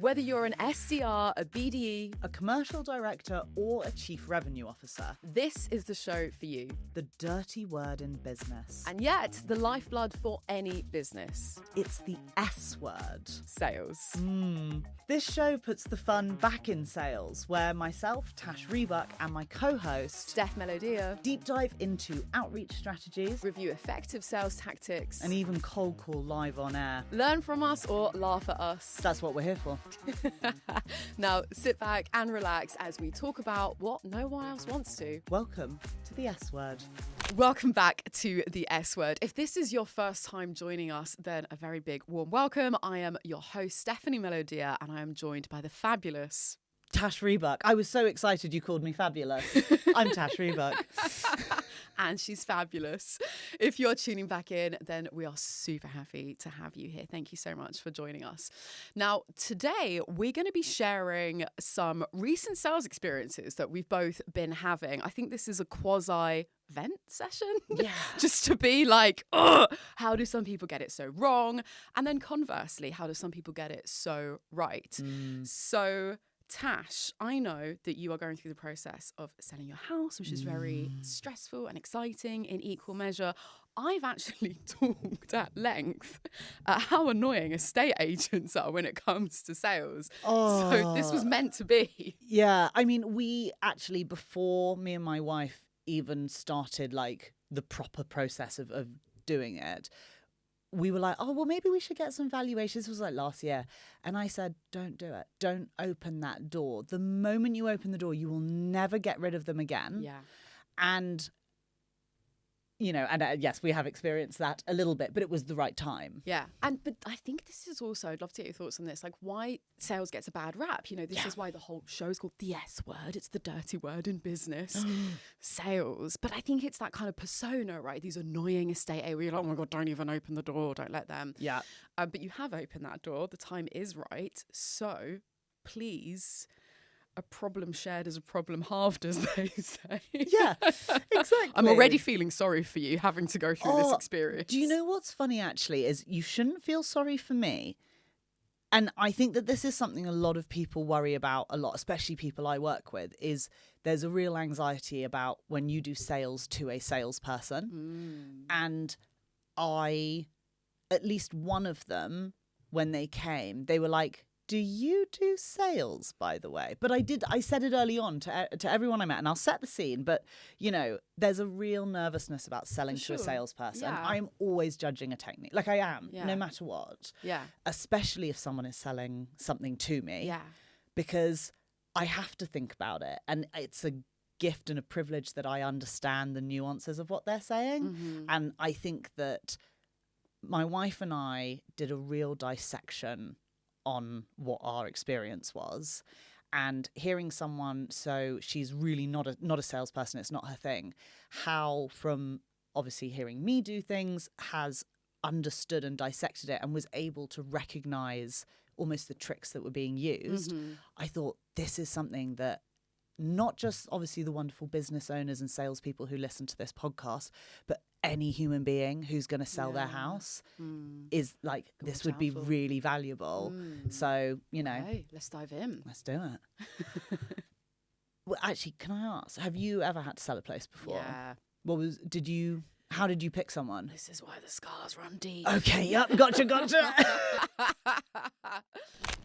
Whether you're an SDR, a BDE, a commercial director, or a chief revenue officer, this is the show for you. the dirty word in business. And yet, the lifeblood for any business. It's the S word. Sales. This show puts the fun back in sales, where myself, Tash Rebuck, and my co-host, Steph Melodia. deep dive into outreach strategies Review effective sales tactics. and even cold call live on air. Learn from us or laugh at us. That's what we're here for. Now, sit back and relax as we talk about what no one else wants to. Welcome to the S word. Welcome back to the S word. If this is your first time joining us, then a very big warm welcome. I am your host, Stephanie Melodia, and I am joined by the fabulous Tash Rebuck. I was so excited you called me fabulous. I'm Tash Rebuck. and she's fabulous. If you're tuning back in, then we are super happy to have you here. Thank you so much for joining us. Now, today we're going to be sharing some recent sales experiences that we've both been having. I think this is a quasi vent session. Yeah. Just to be like, oh, how do some people get it so wrong? And then conversely, how do some people get it so right? So Tash, I know that you are going through the process of selling your house, which is very stressful and exciting in equal measure. I've actually talked at length at how annoying estate agents are when it comes to sales. So this was meant to be. Yeah, I mean, we actually, before me and my wife even started like the proper process of doing it, we were like, oh, well, maybe we should get some valuations. This was like last year. And I said, don't do it. Don't open that door. The moment you open the door, you will never get rid of them again. Yeah. And, you know, and yes, we have experienced that a little bit, but it was the right time. Yeah. But I think this is also, I'd love to get your thoughts on this, like why sales gets a bad rap. You know, this is why the whole show is called the S word. It's the dirty word in business. Sales. But I think it's that kind of persona, right? These annoying estate agents where you're like, oh my God, don't even open the door. Don't let them. Yeah. But you have opened that door. The time is right. So please, a problem shared is a problem halved, as they say. Yeah, exactly. I'm already feeling sorry for you having to go through this experience. Do you know what's funny, actually, is you shouldn't feel sorry for me. And I think that this is something a lot of people worry about a lot, especially people I work with, is there's a real anxiety about when you do sales to a salesperson. And at least one of them, when they came, they were like, do you do sales, by the way? But I said it early on to everyone I met, and I'll set the scene. But, you know, there's a real nervousness about selling to a salesperson. Yeah. I'm always judging a technique. Like I am, no matter what. Yeah. Especially if someone is selling something to me. Yeah. Because I have to think about it. And it's a gift and a privilege that I understand the nuances of what they're saying. And I think that my wife and I did a real dissection on what our experience was, and hearing someone, so she's really not a salesperson, it's not her thing, how from obviously hearing me do things has understood and dissected it and was able to recognize almost the tricks that were being used. I thought this is something that not just obviously the wonderful business owners and salespeople who listen to this podcast, but any human being who's going to sell their house is like, this would be really valuable. So, you know. Okay, let's dive in. Let's do it. Well, actually, can I ask, have you ever had to sell a place before? Yeah. How did you pick someone? This is why the scars run deep. Okay, yep, gotcha.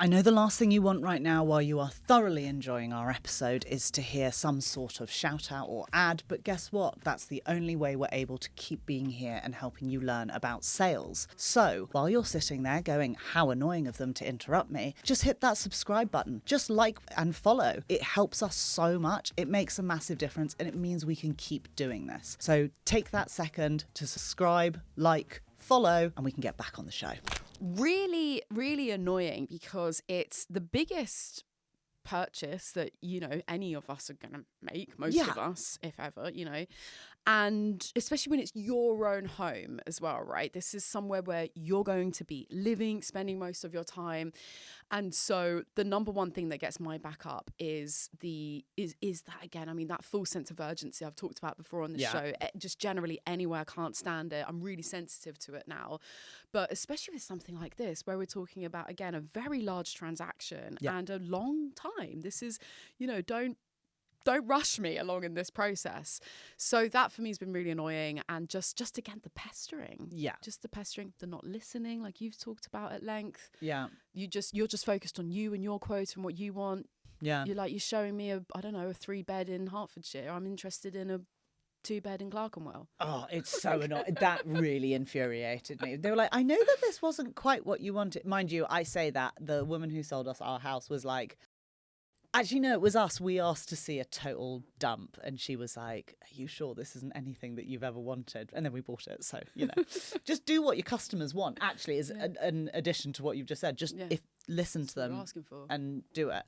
I know the last thing you want right now while you are thoroughly enjoying our episode is to hear some sort of shout out or ad, but guess what? That's the only way we're able to keep being here and helping you learn about sales. So while you're sitting there going, how annoying of them to interrupt me, just hit that subscribe button. Just like and follow. It helps us so much. It makes a massive difference and it means we can keep doing this. So take that second to subscribe, like, follow, and we can get back on the show. Really, really annoying because it's the biggest purchase that, you know, any of us are going to make, most of us, if ever, you know. And especially when it's your own home as well, right? This is somewhere where you're going to be living, spending most of your time. And so the number one thing that gets my back up is that, again, I mean, that full sense of urgency I've talked about before on the show. Just generally anywhere, I can't stand it. I'm really sensitive to it now. But especially with something like this, where we're talking about, again, a very large transaction and a long time. This is, you know, don't rush me along in this process. So that for me has been really annoying. And just again, the pestering. Yeah. Just the pestering, the not listening, like you've talked about at length. Yeah. You're just focused on you and your quote and what you want. Yeah. You're showing me a 3-bed in Hertfordshire. I'm interested in a 2-bed in Clerkenwell. Oh, it's so annoying. That really infuriated me. They were like, I know that this wasn't quite what you wanted. Mind you, I say that the woman who sold us our house was like, actually, no, it was us. We asked to see a total dump. And she was like, are you sure this isn't anything that you've ever wanted? And then we bought it. So, you know, just do what your customers want, actually, is an addition to what you've just said. Just listen to them and do it.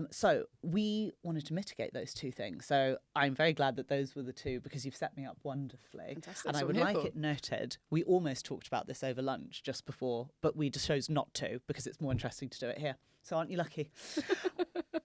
So we wanted to mitigate those two things. So I'm very glad that those were the two, because you've set me up wonderfully. Fantastic. And I would like it noted, we almost talked about this over lunch just before, but we just chose not to because it's more interesting to do it here. So aren't you lucky?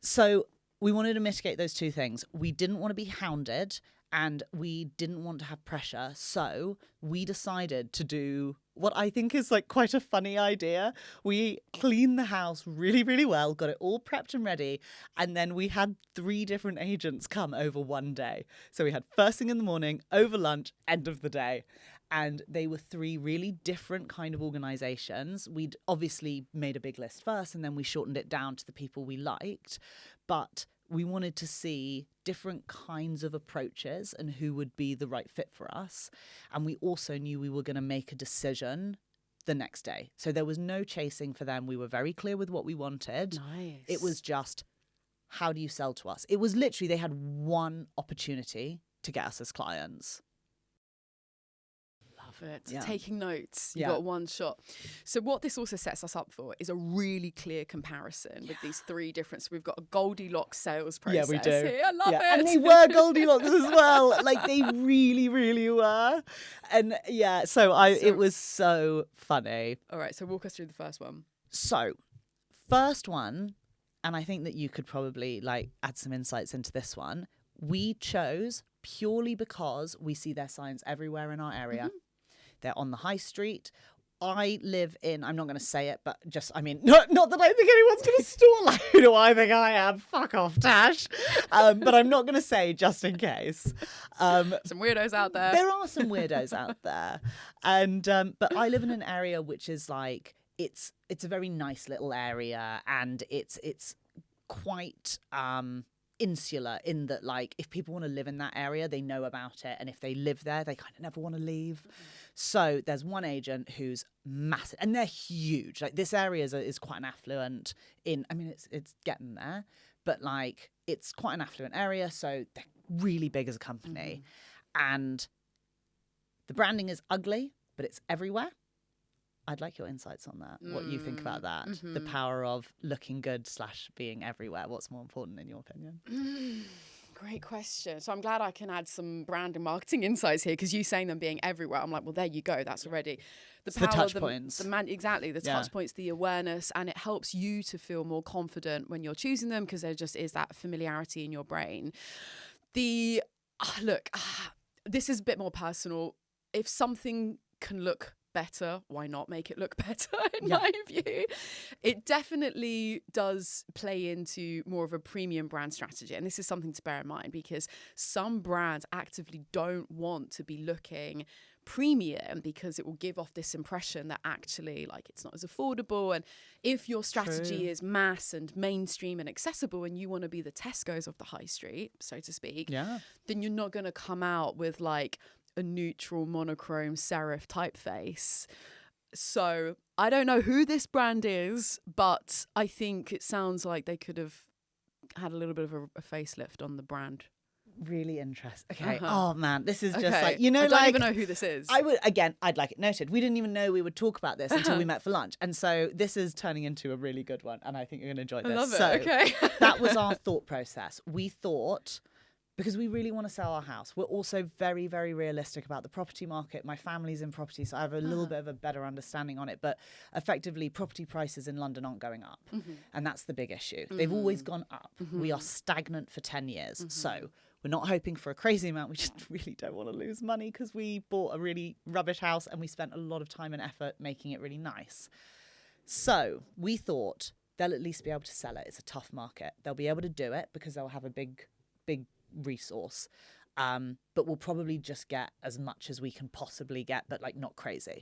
So we wanted to mitigate those two things. We didn't want to be hounded and we didn't want to have pressure. So we decided to do what I think is like quite a funny idea. We cleaned the house really, really well, got it all prepped and ready. And then we had 3 different agents come over one day. So we had first thing in the morning, over lunch, end of the day. And they were 3 really different kind of organisations. We'd obviously made a big list first and then we shortened it down to the people we liked. But we wanted to see different kinds of approaches and who would be the right fit for us. And we also knew we were going to make a decision the next day. So there was no chasing for them. We were very clear with what we wanted. Nice. It was just, how do you sell to us? It was literally, they had one opportunity to get us as clients. It. Yeah. Taking notes. You got one shot. So what this also sets us up for is a really clear comparison with these 3 different. So we've got a Goldilocks sales process. Yeah, we do. Here. I love it. And they were Goldilocks as well. Like they really, really were. And so it was so funny. All right. So walk us through the first one. So first one, and I think that you could probably like add some insights into this one. We chose purely because we see their signs everywhere in our area. Mm-hmm. They're on the high street. I live in, I'm not going to say it, but just, I mean, not that I think anyone's going to store. Like, who do I think I am? Fuck off, Tash. But I'm not going to say just in case. Some weirdos out there. There are some weirdos out there. And, but I live in an area which is like, it's a very nice little area and it's quite, insular in that, like, if people want to live in that area, they know about it. And if they live there, they kind of never want to leave. So there's one agent who's massive and they're huge. Like this area is quite an affluent it's getting there, but like it's quite an affluent area. So they're really big as a company. Mm-hmm. And the branding is ugly, but it's everywhere. I'd like your insights on that. What you think about that. Mm-hmm. The power of looking good / being everywhere. What's more important in your opinion? Great question. So I'm glad I can add some brand and marketing insights here, because you saying them being everywhere, I'm like, well, there you go. That's already the power, the touch points. The touch points, the awareness, and it helps you to feel more confident when you're choosing them, because there just is that familiarity in your brain. This is a bit more personal. If something can look better, why not make it look better in my view? It definitely does play into more of a premium brand strategy, and this is something to bear in mind, because some brands actively don't want to be looking premium because it will give off this impression that actually like it's not as affordable. And if your strategy is mass and mainstream and accessible and you want to be the Tesco's of the high street, so to speak, then you're not going to come out with like a neutral monochrome serif typeface. So I don't know who this brand is, but I think it sounds like they could have had a little bit of a facelift on the brand. really interesting. Okay. Oh man, this is just like, I don't like, even know who this is. I'd like it noted. We didn't even know we would talk about this until we met for lunch. And so this is turning into a really good one. And I think you're going to enjoy this. I love it. So Okay. that was our thought process. We thought, because we really want to sell our house, we're also very, very realistic about the property market. My family's in property, so I have a little bit of a better understanding on it. But effectively, property prices in London aren't going up. And that's the big issue. They've always gone up. We are stagnant for 10 years. So we're not hoping for a crazy amount. We just really don't want to lose money because we bought a really rubbish house and we spent a lot of time and effort making it really nice. So we thought they'll at least be able to sell it. It's a tough market. They'll be able to do it because they'll have a big resource, but we'll probably just get as much as we can possibly get, but like not crazy.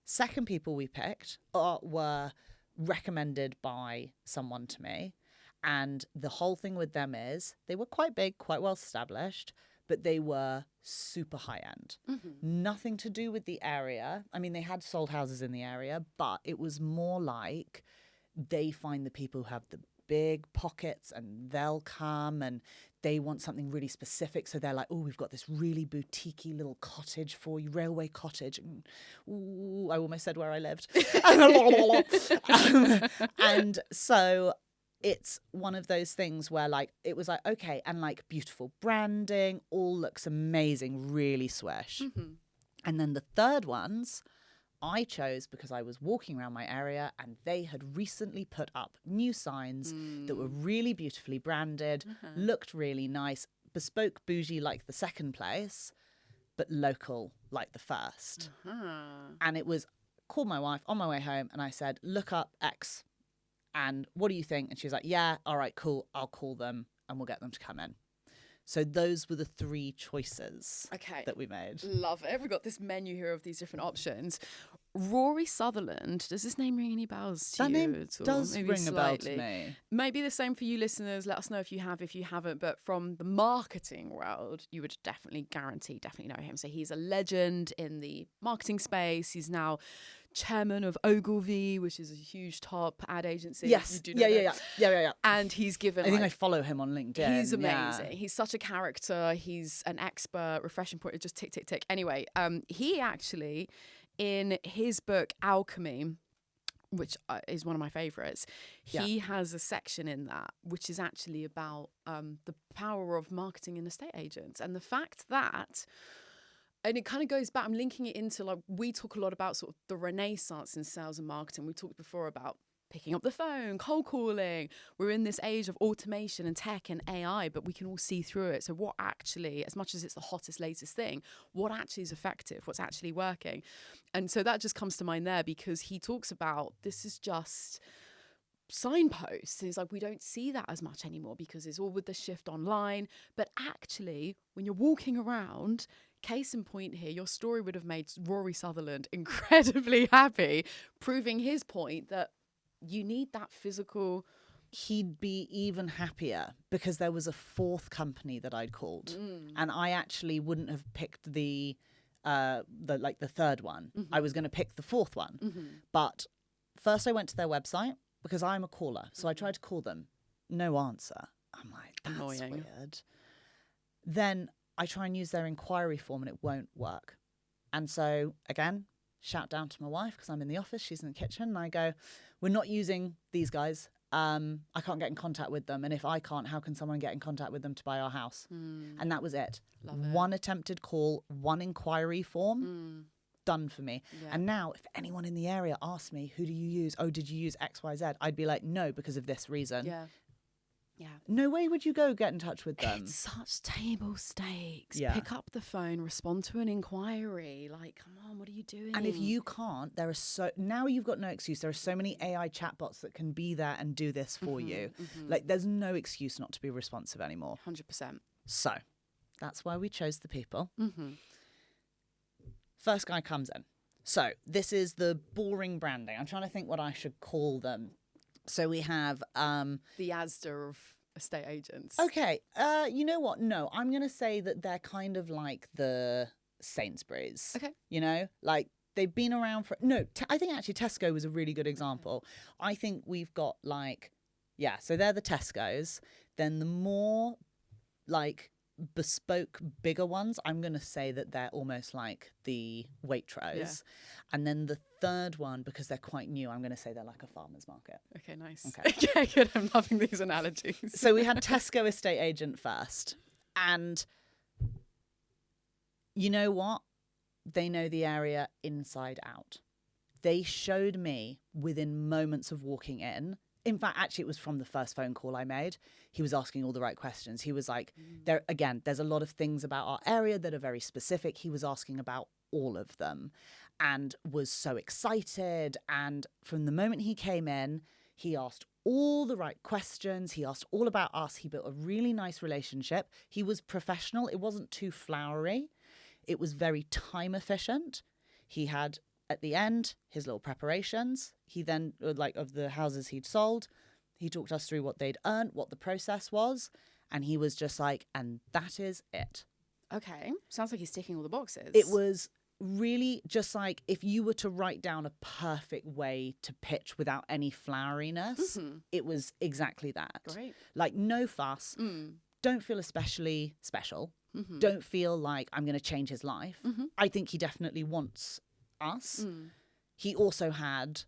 Second people we picked were recommended by someone to me, and the whole thing with them is they were quite big, quite well established, but they were super high end. Nothing to do with the area. I mean, they had sold houses in the area, but it was more like they find the people who have the big pockets and they'll come and they want something really specific. So they're like, oh, we've got this really boutique-y little cottage for you, railway cottage. Ooh, I almost said where I lived. And so it's one of those things where like, it was like, okay, and like beautiful branding, all looks amazing, really swish. And then the third ones I chose because I was walking around my area and they had recently put up new signs that were really beautifully branded, looked really nice, bespoke bougie like the second place, but local like the first. And it was, called my wife on my way home and I said, look up X and what do you think? And she was like, yeah, all right, cool. I'll call them and we'll get them to come in. So those were the three choices that we made. Love it. We've got this menu here of these different options. Rory Sutherland, does this name ring any bells to you? That name at all? does Maybe ring slightly. a bell to me. Maybe the same for you listeners. Let us know if you have, if you haven't. But from the marketing world, you would definitely know him. So he's a legend in the marketing space. He's now chairman of Ogilvy, which is a huge top ad agency. Yes. You do know that? Yeah. And he's given. I think I follow him on LinkedIn. He's amazing. He's such a character. He's an expert. Refreshing point. Just tick, tick, tick. Anyway, he actually, in his book Alchemy, which is one of my favorites, he has a section in that which is actually about the power of marketing in estate agents and the fact that. And it kind of goes back, I'm linking it into, like, we talk a lot about sort of the renaissance in sales and marketing. We talked before about picking up the phone, cold calling. We're in this age of automation and tech and AI, but we can all see through it. So what actually, as much as it's the hottest, latest thing, what actually is effective? What's actually working? And so that just comes to mind there because he talks about this is just signposts. It's like we don't see that as much anymore because it's all with the shift online. But actually, when you're walking around, case in point here, your story would have made Rory Sutherland incredibly happy, proving his point that you need that physical. He'd be even happier because there was a fourth company that I'd called, and I actually wouldn't have picked the third one. I was going to pick the fourth one, but first I went to their website because I'm a caller, so I tried to call them, no answer. I'm like, that's annoying. Weird. Then I try and use their inquiry form and it won't work, and so again, shout down to my wife because I'm in the office, she's in the kitchen, and I go, we're not using these guys. I can't get in contact with them. And if I can't, how can someone get in contact with them to buy our house? And that was it. Love it. One attempted call, one inquiry form, done for me. Yeah. And now if anyone in the area asks me, who do you use? Oh, did you use XYZ? I'd be like, no, because of this reason. Yeah. No way would you go get in touch with them. It's such table stakes. Yeah. Pick up the phone, respond to an inquiry. Like, come on, what are you doing? And if you can't, now you've got no excuse. There are so many AI chatbots that can be there and do this for you. Like, there's no excuse not to be responsive anymore. 100%. So that's why we chose the people. First guy comes in. So this is the boring branding. I'm trying to think what I should call them. So we have the Asda of estate agents. Okay, you know what? No, I'm going to say that they're kind of like the Sainsbury's. Okay. You know, like they've been around for... No, I think actually Tesco was a really good example. I think we've got like... Yeah, so they're the Tesco's. Then the more like bespoke bigger ones, I'm going to say that they're almost like the Waitrose. Yeah. And then the third one, because they're quite new, I'm going to say they're like a farmer's market. Okay, nice. Okay. Okay, good. I'm loving these analogies. So we had Tesco estate agent first. And you know what? They know the area inside out. They showed me within moments of walking in. In fact, actually, it was from the first phone call I made. He was asking all the right questions. He was like, there's a lot of things about our area that are very specific. He was asking about all of them and was so excited. And from the moment he came in, he asked all the right questions. He asked all about us. He built a really nice relationship. He was professional. It wasn't too flowery. It was very time efficient. He had, at the end, his little preparations. He then, like, of the houses he'd sold, he talked us through what they'd earned, what the process was. And he was just like, and that is it. Okay. Sounds like he's ticking all the boxes. It was really just like if you were to write down a perfect way to pitch without any floweriness, it was exactly that. Great. Like, no fuss. Don't feel especially special. Don't feel like I'm going to change his life. I think he definitely wants us. He also had,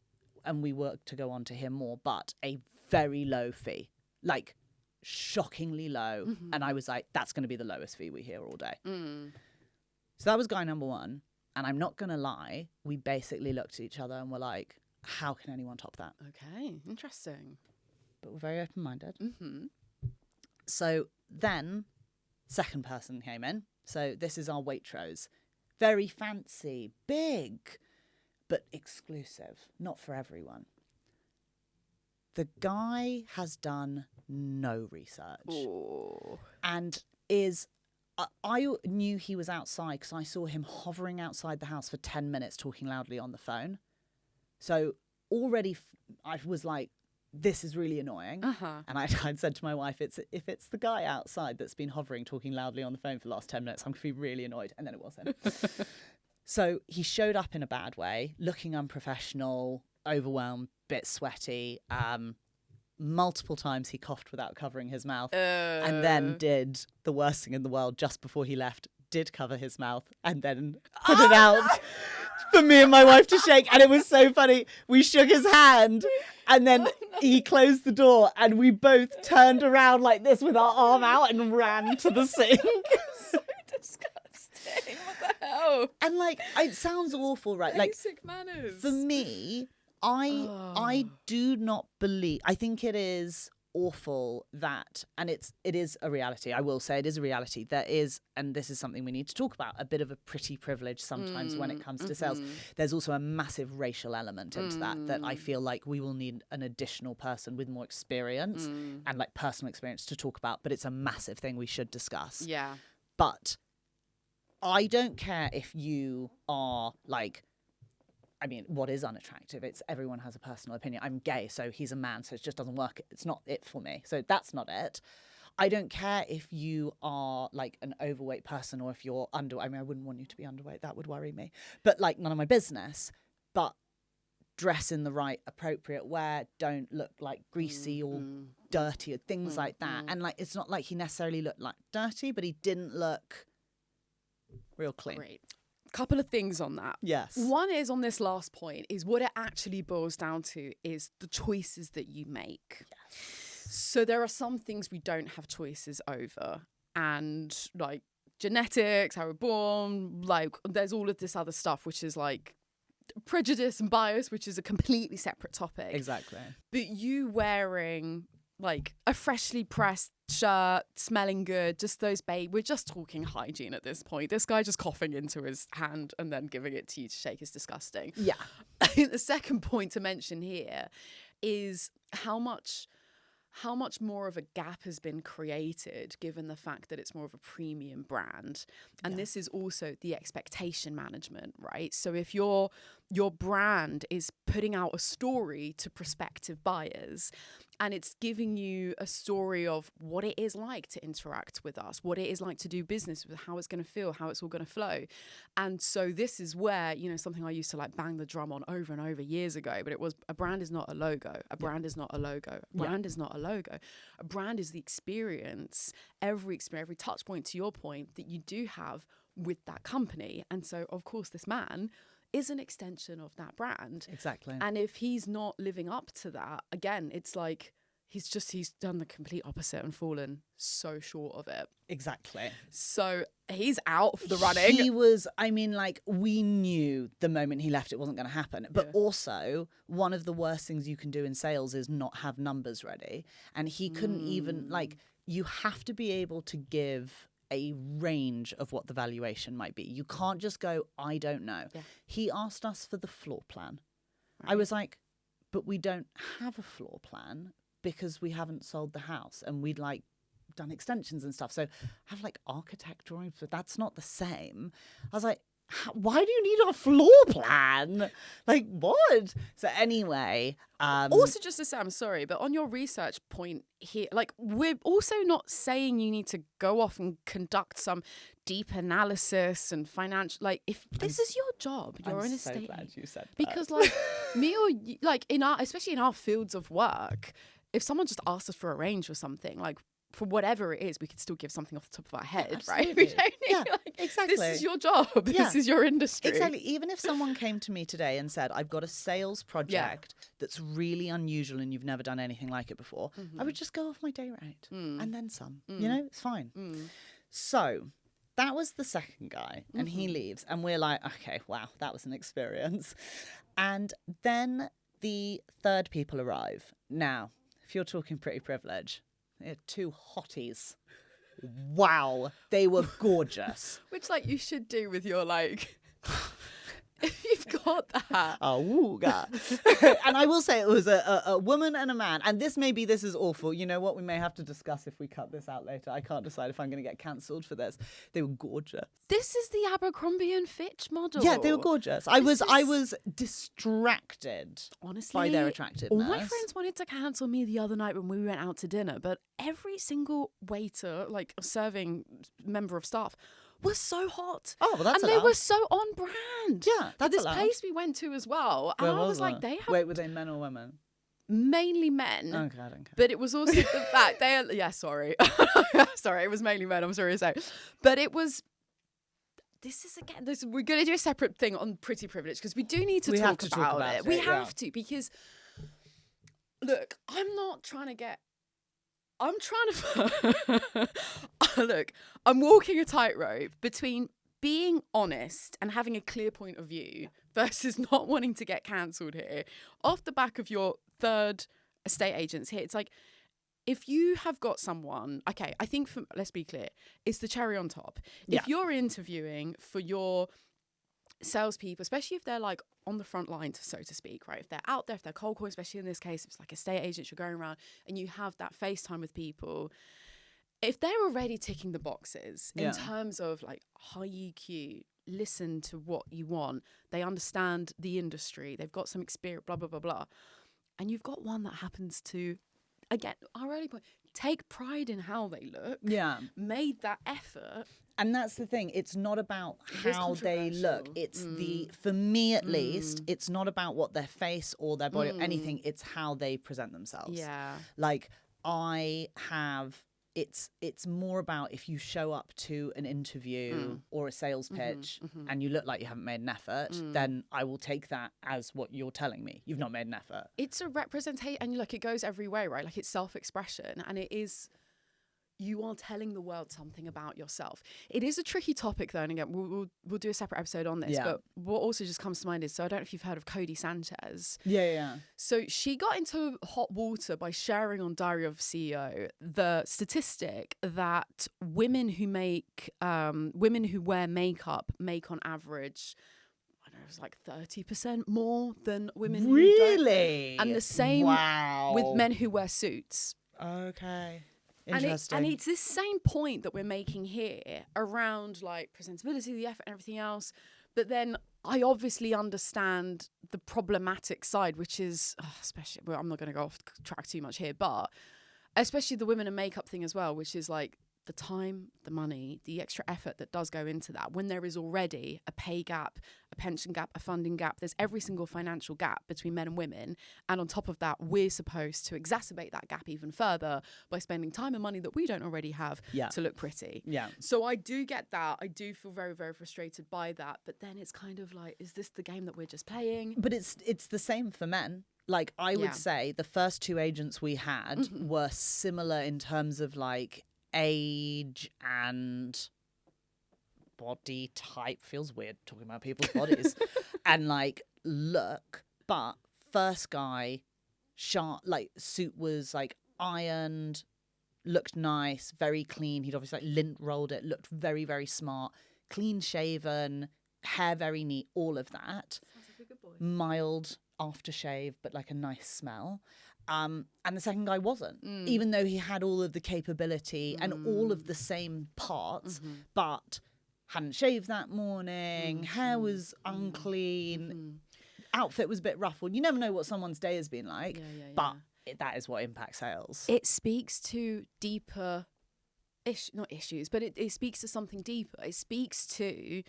and we worked to go on to hear more, but a very low fee, like shockingly low. And I was like, that's going to be the lowest fee we hear all day. So that was guy number one. And I'm not going to lie, we basically looked at each other and were like, how can anyone top that? Okay, interesting. But we're very open-minded. So then, second person came in. So this is our Waitrose. Very fancy, big, but exclusive. Not for everyone. The guy has done no research. Ooh. And is... I knew he was outside because I saw him hovering outside the house for 10 minutes talking loudly on the phone. So already I was like, this is really annoying. And I'd said to my wife, if it's the guy outside that's been hovering, talking loudly on the phone for the last 10 minutes, I'm going to be really annoyed. And then it was him. So he showed up in a bad way, looking unprofessional, overwhelmed, bit sweaty. Multiple times he coughed without covering his mouth, and then did the worst thing in the world just before he left, did cover his mouth and then put it out for me and my wife to shake. And it was so funny. We shook his hand and then he closed the door and we both turned around like this with our arm out and ran to the sink. So disgusting. What the hell? And like, it sounds awful, right? Basic manners. For me, I do not believe, I think it is awful that, and it is a reality, I will say it is a reality, there is, and this is something we need to talk about, a bit of a pretty privilege sometimes when it comes to sales. There's also a massive racial element into that I feel like we will need an additional person with more experience and like personal experience to talk about, but it's a massive thing we should discuss. Yeah. But I don't care if you are like, I mean, what is unattractive? It's everyone has a personal opinion. I'm gay, so he's a man, so it just doesn't work. It's not it for me. So that's not it. I don't care if you are like an overweight person or if you're underweight. I mean, I wouldn't want you to be underweight. That would worry me. But like, none of my business. But dress in the right, appropriate wear. Don't look like greasy or dirty or things like that. And like, it's not like he necessarily looked like dirty, but he didn't look real clean. Great. Couple of things on that. Yes. One is on this last point is what it actually boils down to is the choices that you make. Yes. So there are some things we don't have choices over, and like genetics, how we're born, like there's all of this other stuff which is like prejudice and bias, which is a completely separate topic. Exactly. But you wearing like a freshly pressed shirt, smelling good, just those we're just talking hygiene at this point. This guy just coughing into his hand and then giving it to you to shake is disgusting. Yeah. I think the second point to mention here is how much more of a gap has been created given the fact that it's more of a premium brand. And this is also the expectation management, right? So if you're your brand is putting out a story to prospective buyers, and it's giving you a story of what it is like to interact with us, what it is like to do business with, how it's going to feel, how it's all going to flow. And so this is where, you know, something I used to like bang the drum on over and over years ago, but it was, a brand is not a logo. A brand is not a logo. A brand is not a logo. A brand is the experience, every touch point, to your point, that you do have with that company. And so, of course, this man is an extension of that brand. Exactly. And if he's not living up to that, again, it's like he's done the complete opposite and fallen so short of it. Exactly. So he's out of the running. He was, I mean, like, we knew the moment he left it wasn't going to happen. But also, one of the worst things you can do in sales is not have numbers ready. And he couldn't even, like, you have to be able to give a range of what the valuation might be. You can't just go, I don't know. Yeah. He asked us for the floor plan. Right. I was like, but we don't have a floor plan because we haven't sold the house and we'd like done extensions and stuff. So I have like architect drawings, but that's not the same. I was like, why do you need a floor plan? Like, what? So anyway. Also, just to say, I'm sorry, but on your research point here, like, we're also not saying you need to go off and conduct some deep analysis and financial, like, if this is your job, you're in a state. I'm so glad you said that. Because, like, me or you, like, especially in our fields of work, if someone just asked us for a range or something, like, for whatever it is, we could still give something off the top of our head, right? We don't need, exactly. This is your job. This is your industry. Exactly. Even if someone came to me today and said, I've got a sales project that's really unusual and you've never done anything like it before, I would just go off my day rate and then some. You know, it's fine. So that was the second guy, and he leaves, and we're like, okay, wow, that was an experience. And then the third people arrive. Now, if you're talking pretty privilege, they're two hotties. Wow. They were gorgeous. Which, like, you should do with your, like, if you've got that. Oh, God. And I will say it was a woman and a man. And this is awful. You know what? We may have to discuss if we cut this out later. I can't decide if I'm going to get cancelled for this. They were gorgeous. This is the Abercrombie and Fitch model. Yeah, they were gorgeous. I was distracted, honestly, by their attractiveness. All my friends wanted to cancel me the other night when we went out to dinner, but every single waiter, like a serving member of staff, was so hot. Oh, well, that's and allowed. They were so on brand. Yeah, that's this allowed. place we went to as well. And I was like, they have... Wait, were they men or women? Mainly men. Okay, I don't care. But it was also the fact they are... Yeah, sorry. Sorry, it was mainly men. I'm sorry to say. But it was... This is, again, we're going to do a separate thing on pretty privilege because we do need to talk about it. We have to, because, look, I'm not trying to get... I'm trying to... Look, I'm walking a tightrope between being honest and having a clear point of view versus not wanting to get cancelled here. Off the back of your third estate agents here, it's like, if you have got someone... Okay, I think, let's be clear, it's the cherry on top. If you're interviewing for your salespeople, especially if they're like on the front line, so to speak, right? If they're out there, if they're cold calling, especially in this case, if it's like estate agents, you're going around and you have that FaceTime with people. If they're already ticking the boxes in terms of like high EQ, listen to what you want, they understand the industry, they've got some experience, blah, blah, blah, blah. And you've got one that happens to, again, our early point, take pride in how they look. Yeah. Made that effort. And that's the thing. It's not about how they look. It's for me at least, it's not about what their face or their body or anything. It's how they present themselves. Yeah. Like it's more about if you show up to an interview or a sales pitch and you look like you haven't made an effort, then I will take that as what you're telling me. You've not made an effort. It's a representation, and look, it goes every way, right? Like, it's self-expression, and it is... You are telling the world something about yourself. It is a tricky topic, though, and again, we'll do a separate episode on this. Yeah. But what also just comes to mind is, so I don't know if you've heard of Cody Sanchez. Yeah. So she got into hot water by sharing on Diary of a CEO the statistic that women who wear makeup make on average, I don't know, it's like 30% more than women who don't. And the same with men who wear suits. Okay. And it's this same point that we're making here around like presentability, the effort and everything else. But then I obviously understand the problematic side, which is, especially, well, I'm not going to go off track too much here, but especially the women and makeup thing as well, which is like the time, the money, the extra effort that does go into that when there is already a pay gap, a pension gap, a funding gap. There's every single financial gap between men and women. And on top of that, we're supposed to exacerbate that gap even further by spending time and money that we don't already have to look pretty. Yeah. So I do get that. I do feel very, very frustrated by that. But then it's kind of like, is this the game that we're just playing? But it's the same for men. Like, I would say the first 2 agents we had were similar in terms of like age and body type. Feels weird talking about people's bodies. And like look. But first guy, sharp, like suit was like ironed, looked nice, very clean. He'd obviously like lint rolled it, looked very, very smart, clean shaven, hair very neat, all of that. Sounds like a good boy. Mild aftershave, but like a nice smell. And the second guy wasn't, even though he had all of the capability and all of the same parts, but hadn't shaved that morning, hair was unclean, outfit was a bit ruffled. You never know what someone's day has been like, but that is what impacts sales. It speaks to deeper, not issues, but it speaks to something deeper. It speaks to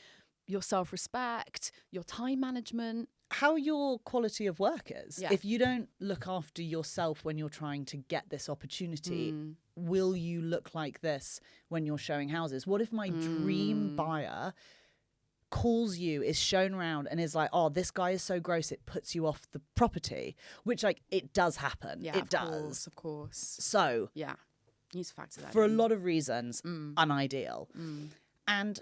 your self-respect, your time management, how your quality of work is. Yeah. If you don't look after yourself when you're trying to get this opportunity, will you look like this when you're showing houses? What if my dream buyer calls you, is shown around and is like, oh, this guy is so gross, it puts you off the property, which like it does happen. Yeah, it does. Of course. So yeah, you need to factor that for in. a lot of reasons, unideal. And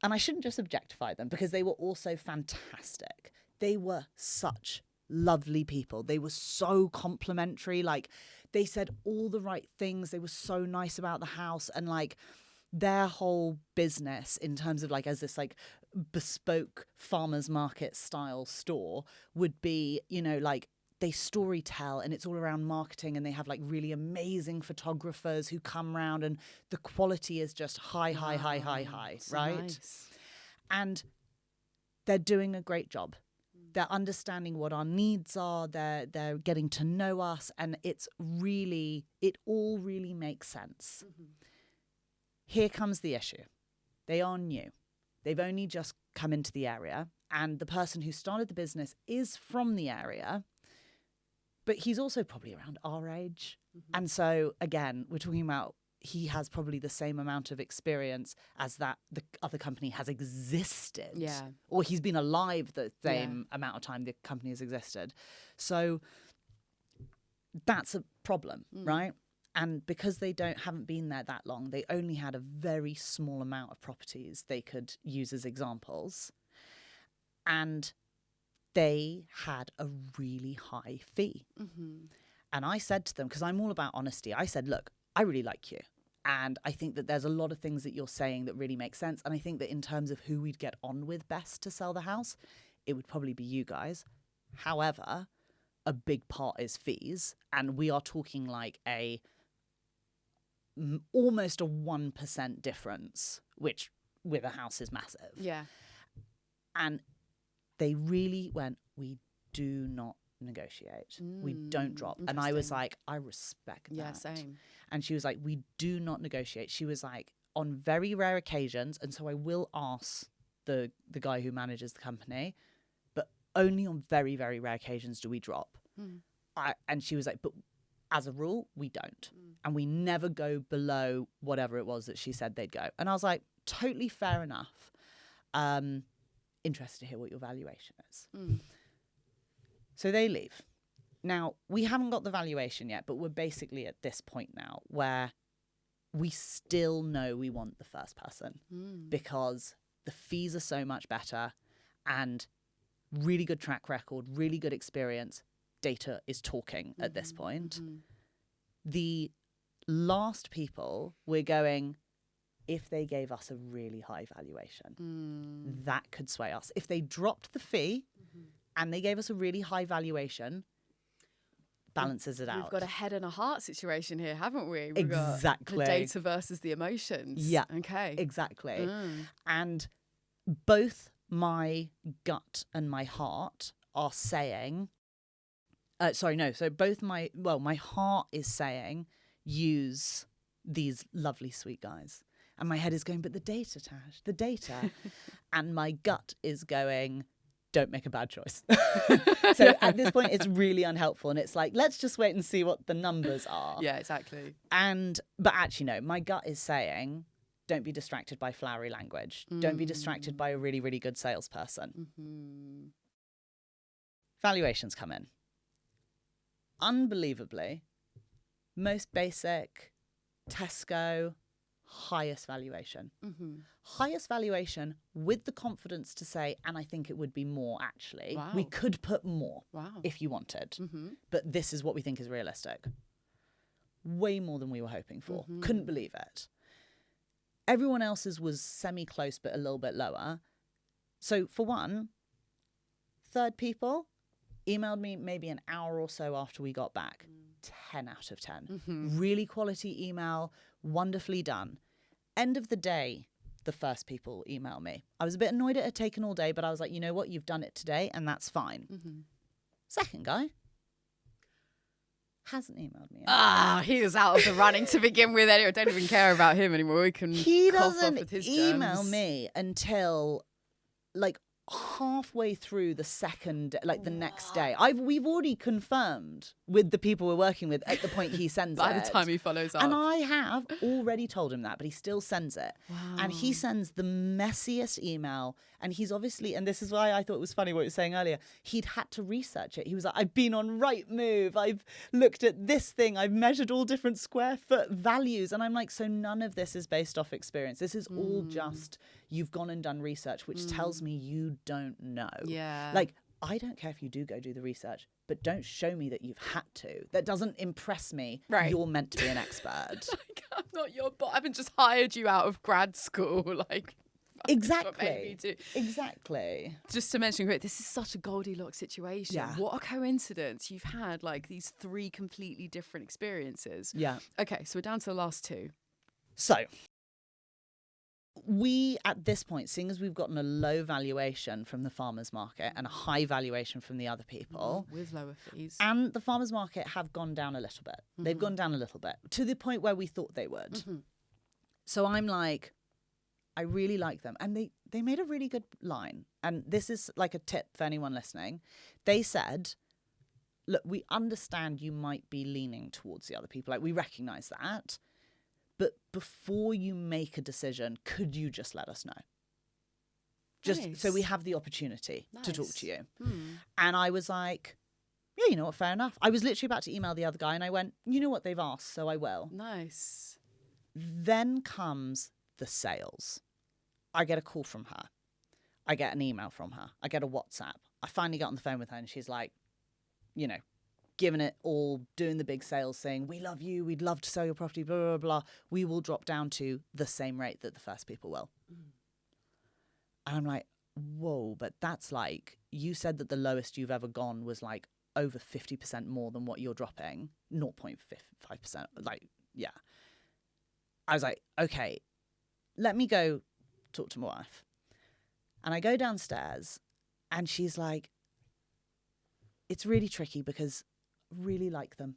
I shouldn't just objectify them because they were also fantastic. They were such lovely people. They were so complimentary. Like, they said all the right things. They were so nice about the house. And like their whole business in terms of like as this like bespoke farmers market style store would be, you know, like they story tell and it's all around marketing and they have like really amazing photographers who come around and the quality is just high, so right? Nice. And they're doing a great job. They're understanding what our needs are. They're getting to know us, and it all really makes sense. Here comes the issue. They are new. They've only just come into the area, and the person who started the business is from the area, but he's also probably around our age. And so, again, we're talking about he has probably the same amount of experience as that the other company has existed. Yeah. Or he's been alive the same amount of time the company has existed. So that's a problem, right? And because they haven't been there that long, they only had a very small amount of properties they could use as examples. And they had a really high fee. And I said to them, because I'm all about honesty, I said, look, I really like you. And I think that there's a lot of things that you're saying that really make sense. And I think that in terms of who we'd get on with best to sell the house, it would probably be you guys. However, a big part is fees. And we are talking like almost a 1% difference, which with a house is massive. Yeah. And they really went, we do not negotiate. We don't drop. And I was like, I respect that. Yeah, same. And she was like, we do not negotiate. She was like, on very rare occasions, and so I will ask the guy who manages the company, but only on very, very rare occasions do we drop. And she was like, but as a rule, we don't. And we never go below whatever it was that she said they'd go. And I was like, totally fair enough. Interested to hear what your valuation is. So they leave. Now, we haven't got the valuation yet, but we're basically at this point now where we still know we want the first person because the fees are so much better and really good track record, really good experience. Data is talking at this point. The last people we're going, if they gave us a really high valuation, that could sway us. If they dropped the fee and they gave us a really high valuation, balances it out. We've got a head and a heart situation here, haven't we? We've exactly. got the data versus the emotions. Yeah. Okay. Exactly. And both my gut and my heart are saying, so both my heart is saying, use these lovely, sweet guys. And my head is going, but the data, Tash, the data. And my gut is going, don't make a bad choice. So at this point, it's really unhelpful. And it's like, let's just wait and see what the numbers are. Yeah, exactly. But actually, no, my gut is saying, don't be distracted by flowery language. Don't be distracted by a really, really good salesperson. Valuations come in. Unbelievably, most basic, Tesco, highest valuation. Highest valuation with the confidence to say, and I think it would be more actually. Wow. We could put more Wow. if you wanted. But this is what we think is realistic. Way more than we were hoping for. Couldn't believe it. Everyone else's was semi-close but a little bit lower. So for one, third people emailed me maybe an hour or so after we got back. 10 out of 10. Really quality email, wonderfully done. End of the day, the first people email me. I was a bit annoyed it had taken all day, but I was like, you know what? You've done it today and that's fine. Second guy hasn't emailed me yet. He was out of the running to begin with. Anyway, I don't even care about him anymore. We can He cough off doesn't with his email germs. me until like halfway through the second, like the next day. We've already confirmed with the people we're working with at the point he sends By it. the time he follows up. And I have already told him that, but he still sends it. Wow. And he sends the messiest email. And he's obviously, and this is why I thought it was funny what you were saying earlier, he'd had to research it. He was like, I've been on Rightmove. I've looked at this thing. I've measured all different square foot values. And I'm like, so none of this is based off experience. This is all just, you've gone and done research, which tells me you don't know. Yeah. Like, I don't care if you do go do the research, but don't show me that you've had to. That doesn't impress me. Right. You're meant to be an expert. Like, I'm not your boss. I haven't just hired you out of grad school. Like, Exactly. Exactly. Just to mention quick, this is such a Goldilocks situation. Yeah. What a coincidence. You've had like these three completely different experiences. Yeah. Okay, so we're down to the last two. So we, at this point, seeing as we've gotten a low valuation from the farmers market and a high valuation from the other people, with lower fees. and the farmers market have gone down a little bit. They've gone down a little bit to the point where we thought they would. So I'm like, I really like them. And they made a really good line. And this is like a tip for anyone listening. They said, look, we understand you might be leaning towards the other people. Like, we recognize that. But before you make a decision, could you just let us know? Just so we have the opportunity to talk to you. And I was like, yeah, you know what, fair enough. I was literally about to email the other guy and I went, you know what, they've asked, so I will. Nice. Then comes the sales. I get a call from her. I get an email from her. I get a WhatsApp. I finally get on the phone with her and she's like, you know, giving it all, doing the big sales thing. We love you. We'd love to sell your property, blah, blah, blah. We will drop down to the same rate that the first people will. And I'm like, whoa, but that's like, you said that the lowest you've ever gone was like over 50% more than what you're dropping. 0.5%. Like, yeah. I was like, okay, let me go talk to my wife. And I go downstairs and she's like, it's really tricky because I really like them.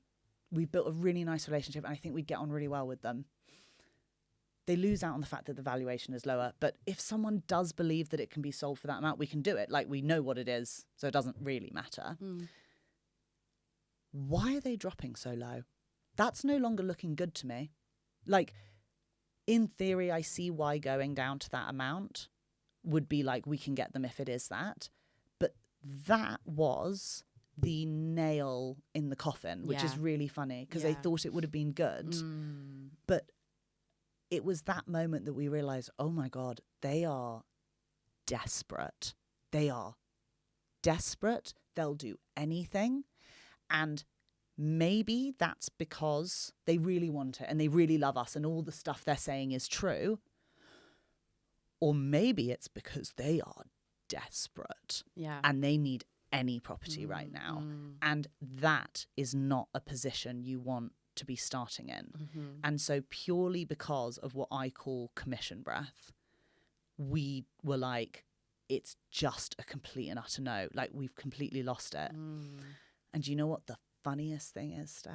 We built a really nice relationship and I think we'd get on really well with them. They lose out on the fact that the valuation is lower. But if someone does believe that it can be sold for that amount, we can do it. Like, we know what it is, so it doesn't really matter. Why are they dropping so low? That's no longer looking good to me. Like, in theory, I see why going down to that amount would be like, we can get them if it is that. But that was the nail in the coffin, which is really funny because they thought it would have been good. But it was that moment that we realized, oh my God, they are desperate. They are desperate. They'll do anything. And maybe that's because they really want it and they really love us and all the stuff they're saying is true. Or maybe it's because they are desperate and they need any property right now. And that is not a position you want to be starting in. And so purely because of what I call commission breath, we were like, it's just a complete and utter no. Like, we've completely lost it. And you know what the funniest thing is, Steph?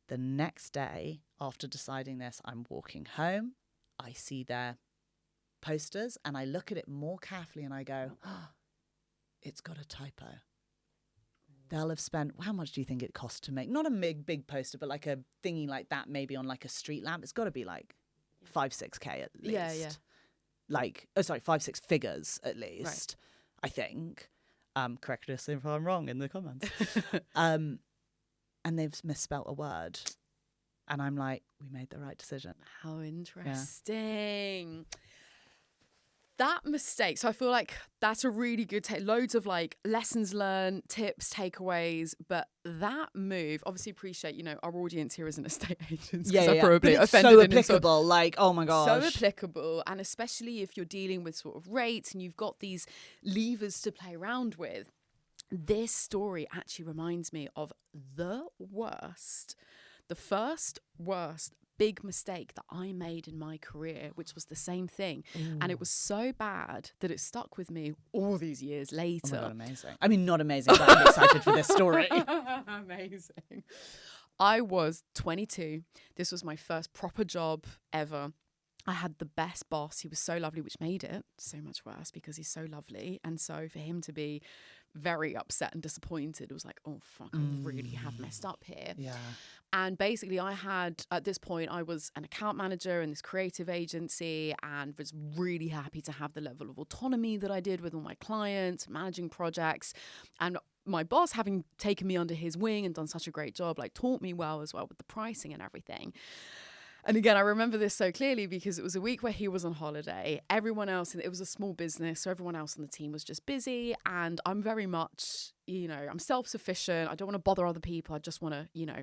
The next day after deciding this, I'm walking home. I see their posters and I look at it more carefully and I go, oh, it's got a typo. They'll have spent, how much do you think it cost to make, not a big poster, but like a thingy like that, maybe on like a street lamp. It's got to be like 5-6K at least. Yeah. Like, 5-6 figures at least, right. I think. Correct us if I'm wrong in the comments. And they've misspelt a word. And I'm like, we made the right decision. How interesting. Yeah. That mistake. So I feel like that's a really good loads of like lessons learned, tips, takeaways. But that move, obviously appreciate, you know, our audience here isn't estate agents. Yeah. Probably but it's so applicable. Like, oh my gosh. So applicable. And especially if you're dealing with sort of rates and you've got these levers to play around with. This story actually reminds me of the first worst big mistake that I made in my career, which was the same thing. And it was so bad that it stuck with me all these years later. Oh my God, amazing. I mean, not amazing, but I'm excited for this story. Amazing. I was 22. This was my first proper job ever. I had the best boss. He was so lovely, which made it so much worse because he's so lovely. And so for him to be very upset and disappointed, it was like, oh, fuck, I really have messed up here. Yeah. And basically I had, at this point, I was an account manager in this creative agency and was really happy to have the level of autonomy that I did with all my clients, managing projects. And my boss, having taken me under his wing and done such a great job, like taught me well as well with the pricing and everything. And again, I remember this so clearly because it was a week where he was on holiday. Everyone else, it was a small business, so everyone else on the team was just busy. And I'm very much, you know, I'm self-sufficient. I don't want to bother other people. I just want to, you know,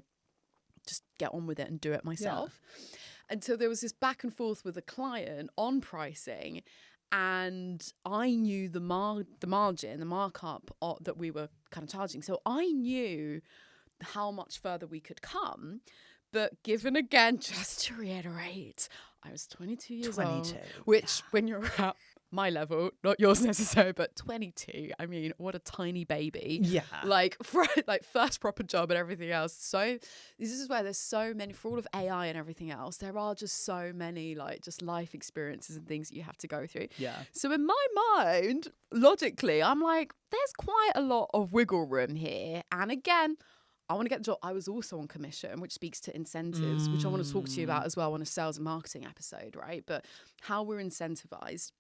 just get on with it and do it myself. Yeah. And so there was this back and forth with a client on pricing. And I knew the margin, the markup that we were kind of charging. So I knew how much further we could come. But given again, just to reiterate, I was 22 years old, which when you're at my level, not yours necessarily, but 22, I mean, what a tiny baby. Yeah. Like, first proper job and everything else. So this is where there's so many, for all of AI and everything else, there are just so many, like, just life experiences and things that you have to go through. Yeah. So in my mind, logically, I'm like, there's quite a lot of wiggle room here. And again, I want to get the job. I was also on commission, which speaks to incentives, which I want to talk to you about as well on a sales and marketing episode, right? But how we're incentivized.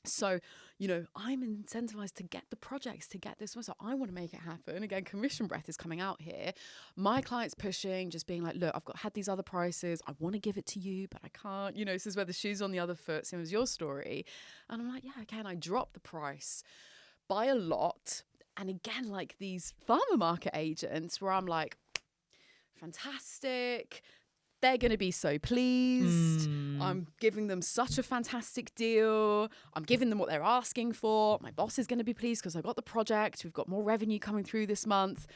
So, you know, I'm incentivized to get the projects, to get this one. So I want to make it happen. Again, commission breath is coming out here. My client's pushing, just being like, look, had these other prices. I want to give it to you, but I can't. You know, this is where the shoe's on the other foot. Same as your story. And I'm like, yeah, okay. And I drop the price by a lot. And again, like these farmer market agents where I'm like, fantastic. They're going to be so pleased. I'm giving them such a fantastic deal. I'm giving them what they're asking for. My boss is going to be pleased because I got the project. We've got more revenue coming through this month.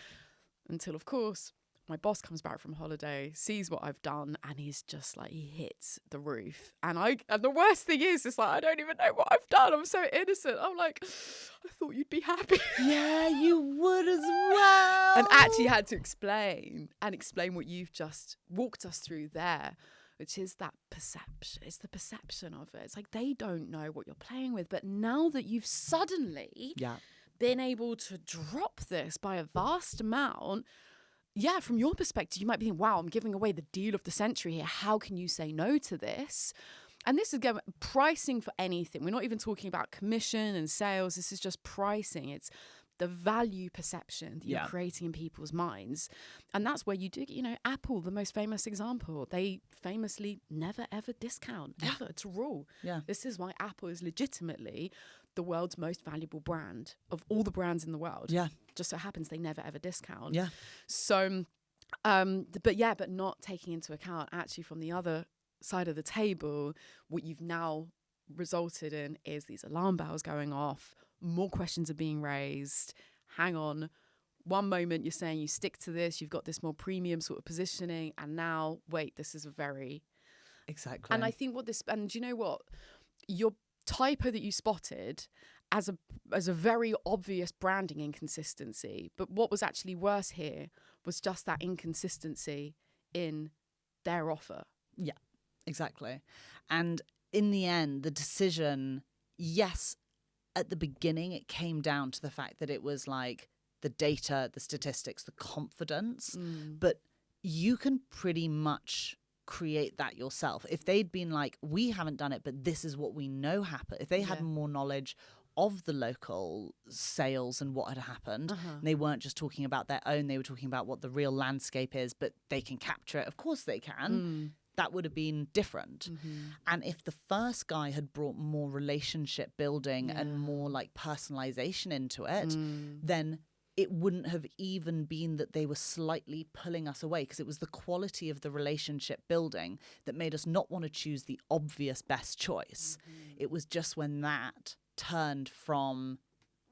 Until, of course, my boss comes back from holiday, sees what I've done, and he's just like, he hits the roof. And the worst thing is, it's like, I don't even know what I've done. I'm so innocent. I'm like, I thought you'd be happy. Yeah, you would as well. And actually had to explain what you've just walked us through there, which is that perception. It's the perception of it. It's like they don't know what you're playing with. But now that you've suddenly been able to drop this by a vast amount, yeah, from your perspective, you might be thinking, wow, I'm giving away the deal of the century here. How can you say no to this? And this is, again, pricing for anything. We're not even talking about commission and sales. This is just pricing. It's the value perception that you're creating in people's minds. And that's where you do, you know, Apple, the most famous example. They famously never, ever discount. Ever. It's a rule. Yeah. This is why Apple is legitimately the world's most valuable brand of all the brands in the world. Yeah. Just so happens they never ever discount. Yeah. So, but not taking into account actually from the other side of the table, what you've now resulted in is these alarm bells going off, more questions are being raised. Hang on. One moment you're saying you stick to this, you've got this more premium sort of positioning, and now, wait, this is a very... Exactly. And I think and do you know what? Your typo that you spotted as a very obvious branding inconsistency. But what was actually worse here was just that inconsistency in their offer. Yeah, exactly. And in the end, the decision, yes, at the beginning, it came down to the fact that it was like the data, the statistics, the confidence. But you can pretty much create that yourself. If they'd been like, we haven't done it, but this is what we know happened. If they had more knowledge of the local sales and what had happened, and they weren't just talking about their own, they were talking about what the real landscape is, but they can capture it. Of course they can. That would have been different. And if the first guy had brought more relationship building and more like personalization into it, then it wouldn't have even been that they were slightly pulling us away, because it was the quality of the relationship building that made us not want to choose the obvious best choice. It was just when that turned from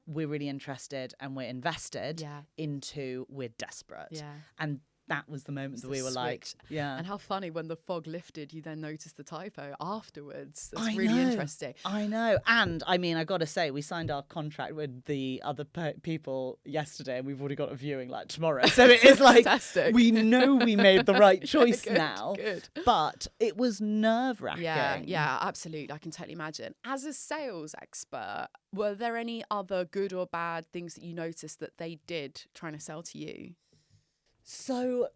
we're really interested and we're invested into we're desperate. And that was the moment that we were like, And how funny, when the fog lifted, you then noticed the typo afterwards. That's really interesting. I know. And I mean, I got to say, we signed our contract with the other people yesterday, and we've already got a viewing like tomorrow. So it is like, we know we made the right choice now. Good. But it was nerve-wracking. Yeah, absolutely. I can totally imagine. As a sales expert, were there any other good or bad things that you noticed that they did trying to sell to you? So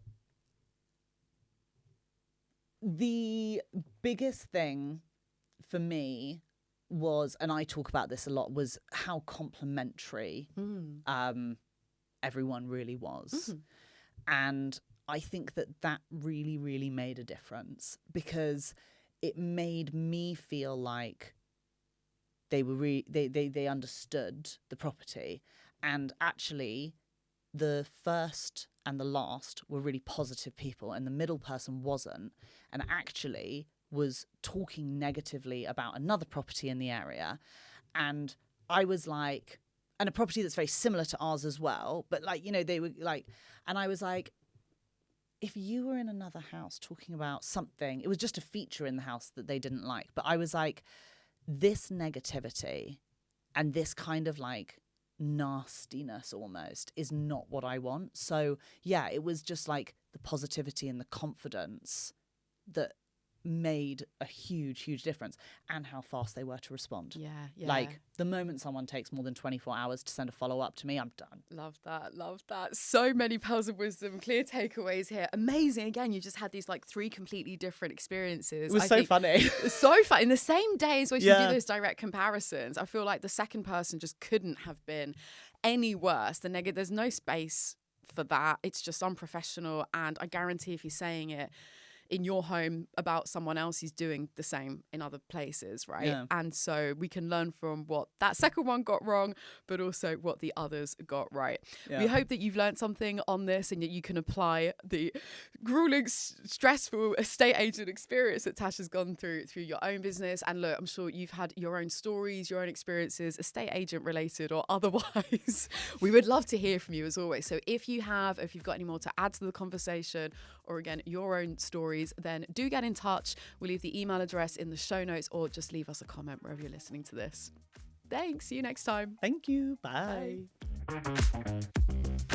the biggest thing for me was, and I talk about this a lot, was how complimentary everyone really was. And I think that really, really made a difference, because it made me feel like they were they understood the property. And actually, the first and the last were really positive people, and the middle person wasn't, and actually was talking negatively about another property in the area. And I was like, and a property that's very similar to ours as well, but like, you know, they were like, and I was like, if you were in another house talking about something, it was just a feature in the house that they didn't like, but I was like, this negativity and this kind of like nastiness almost is not what I want. So yeah, it was just like the positivity and the confidence that made a huge difference, and how fast they were to respond. Yeah. Like the moment someone takes more than 24 hours to send a follow-up to me, I'm done. Love that. So many pearls of wisdom, clear takeaways here. Amazing. Again, you just had these like 3 completely different experiences. It was so funny. So fun. In the same days where you do those direct comparisons, I feel like the second person just couldn't have been any worse. There's no space for that. It's just unprofessional. And I guarantee if you're saying it in your home about someone else, he's doing the same in other places, right? Yeah. And so we can learn from what that second one got wrong, but also what the others got right. Yeah. We hope that you've learned something on this and that you can apply the grueling, stressful estate agent experience that Tash has gone through your own business. And look, I'm sure you've had your own stories, your own experiences, estate agent related or otherwise. We would love to hear from you as always. So if you've got any more to add to the conversation, or again, your own stories, then do get in touch. We'll leave the email address in the show notes, or just leave us a comment wherever you're listening to this. Thanks. See you next time. Thank you. Bye. Bye.